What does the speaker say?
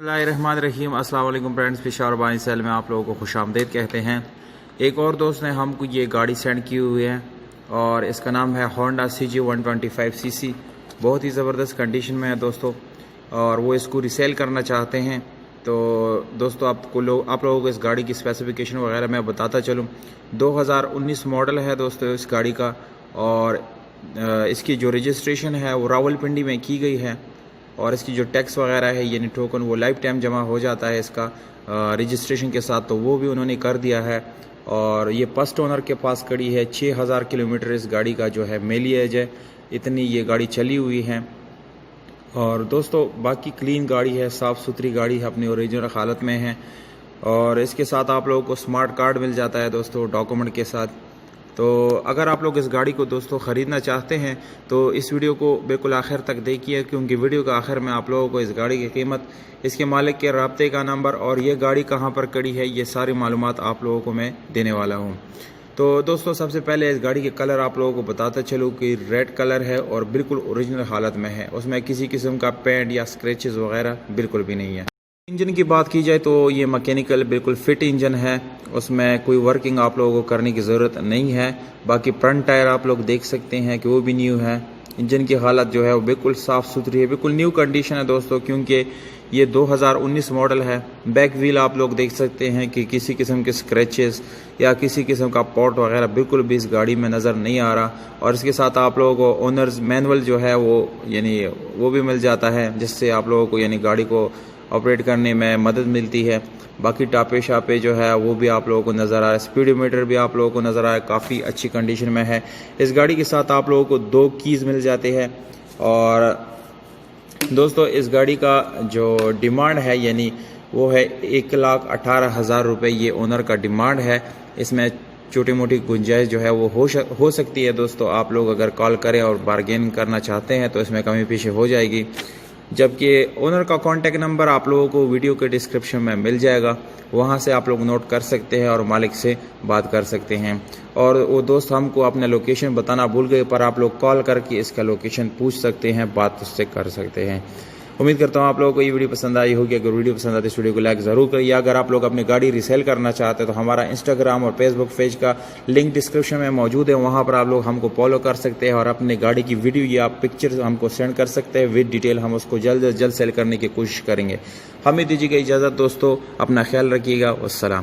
बिस्मिल्लाहिर्रहमानिर्रहीम। अस्सलाम वालेकुम फ्रेंड्स, पेशावर बानी सेल में आप लोगों को खुश आमदीद कहते हैं। एक और दोस्त ने हमको ये गाड़ी सेंड की हुई है और इसका नाम है होंडा CG 125cc। बहुत ही ज़बरदस्त कंडीशन में है दोस्तों, और वो इसको रीसेल करना चाहते हैं। तो दोस्तों आप लोगों को इस गाड़ी की स्पेसिफिकेशन वगैरह मैं बताता चलूँ। 2019 मॉडल है दोस्तों इस गाड़ी का, और इसकी जो रजिस्ट्रेशन है वो रावलपिंडी में की गई है, और इसकी जो टैक्स वगैरह है यानी टोकन वो लाइफ टाइम जमा हो जाता है इसका रजिस्ट्रेशन के साथ, तो वो भी उन्होंने कर दिया है। और ये फर्स्ट ओनर के पास खड़ी है। 6000 किलोमीटर इस गाड़ी का जो है मेलिएज है, इतनी ये गाड़ी चली हुई है। और दोस्तों बाकी क्लीन गाड़ी है, साफ़ सुथरी गाड़ी है, अपनी ओरिजिनल हालत में है। और इसके साथ आप लोगों को स्मार्ट कार्ड मिल जाता है दोस्तों डॉक्यूमेंट के साथ। तो अगर आप लोग इस गाड़ी को दोस्तों ख़रीदना चाहते हैं तो इस वीडियो को बिल्कुल आखिर तक देखिए, क्योंकि वीडियो के आखिर में आप लोगों को इस गाड़ी की कीमत, इसके मालिक के राब्ते का नंबर और ये गाड़ी कहां पर खड़ी है, ये सारी मालूमात आप लोगों को मैं देने वाला हूं। तो दोस्तों सबसे पहले इस गाड़ी के कलर आप लोगों को बताता चलूँ कि रेड कलर है और बिल्कुल ओरिजिनल हालत में है, उसमें किसी किस्म का पेंट या स्क्रैचेस वगैरह बिल्कुल भी नहीं है। इंजन की बात की जाए तो ये मैकेनिकल बिल्कुल फिट इंजन है, उसमें कोई वर्किंग आप लोगों को करने की ज़रूरत नहीं है। बाकी फ्रंट टायर आप लोग देख सकते हैं कि वो भी न्यू है। इंजन की हालत जो है वो बिल्कुल साफ़ सुथरी है, बिल्कुल न्यू कंडीशन है दोस्तों, क्योंकि ये 2019 मॉडल है। बैक व्हील आप लोग देख सकते हैं कि किसी किस्म के स्क्रैचेस या किसी किस्म का पॉट वगैरह बिल्कुल भी इस गाड़ी में नज़र नहीं आ रहा। और इसके साथ आप लोगों को ओनर्स मैनुअल जो है वो भी मिल जाता है, जिससे आप लोगों को यानी गाड़ी को ऑपरेट करने में मदद मिलती है। बाकी टापे शापे जो है वो भी आप लोगों को नज़र आ रहा है, स्पीडोमीटर भी आप लोगों को नज़र आ रहा है, काफ़ी अच्छी कंडीशन में है। इस गाड़ी के साथ आप लोगों को 2 कीज़ मिल जाते हैं। और दोस्तों इस गाड़ी का जो डिमांड है यानी वो है 1,18,000 रुपये, ये ओनर का डिमांड है। इसमें छोटी मोटी गुंजाइश जो है वो हो सकती है दोस्तों। आप लोग अगर कॉल करें और बार्गेन करना चाहते हैं तो इसमें कमी पीछे हो जाएगी। जबकि ओनर का कॉन्टैक्ट नंबर आप लोगों को वीडियो के डिस्क्रिप्शन में मिल जाएगा, वहां से आप लोग नोट कर सकते हैं और मालिक से बात कर सकते हैं। और वो दोस्त हमको अपना लोकेशन बताना भूल गए, पर आप लोग कॉल करके इसका लोकेशन पूछ सकते हैं, बात उससे कर सकते हैं। उम्मीद करता हूँ आप लोगों को ये वीडियो पसंद आई होगी। अगर वीडियो पसंद आती है इस वीडियो को लाइक ज़रूर करिए। अगर आप लोग अपनी गाड़ी रीसेल करना चाहते हैं तो हमारा इंस्टाग्राम और फेसबुक पेज का लिंक डिस्क्रिप्शन में मौजूद है, वहाँ पर आप लोग हमको फॉलो कर सकते हैं और अपनी गाड़ी की वीडियो या पिक्चर हमको सेंड कर सकते हैं विद डिटेल। हम उसको जल्द से जल्द सेल करने की कोशिश करेंगे। हमें दीजिएगा इजाज़त दोस्तों, अपना ख्याल रखिएगा। वस्सलाम।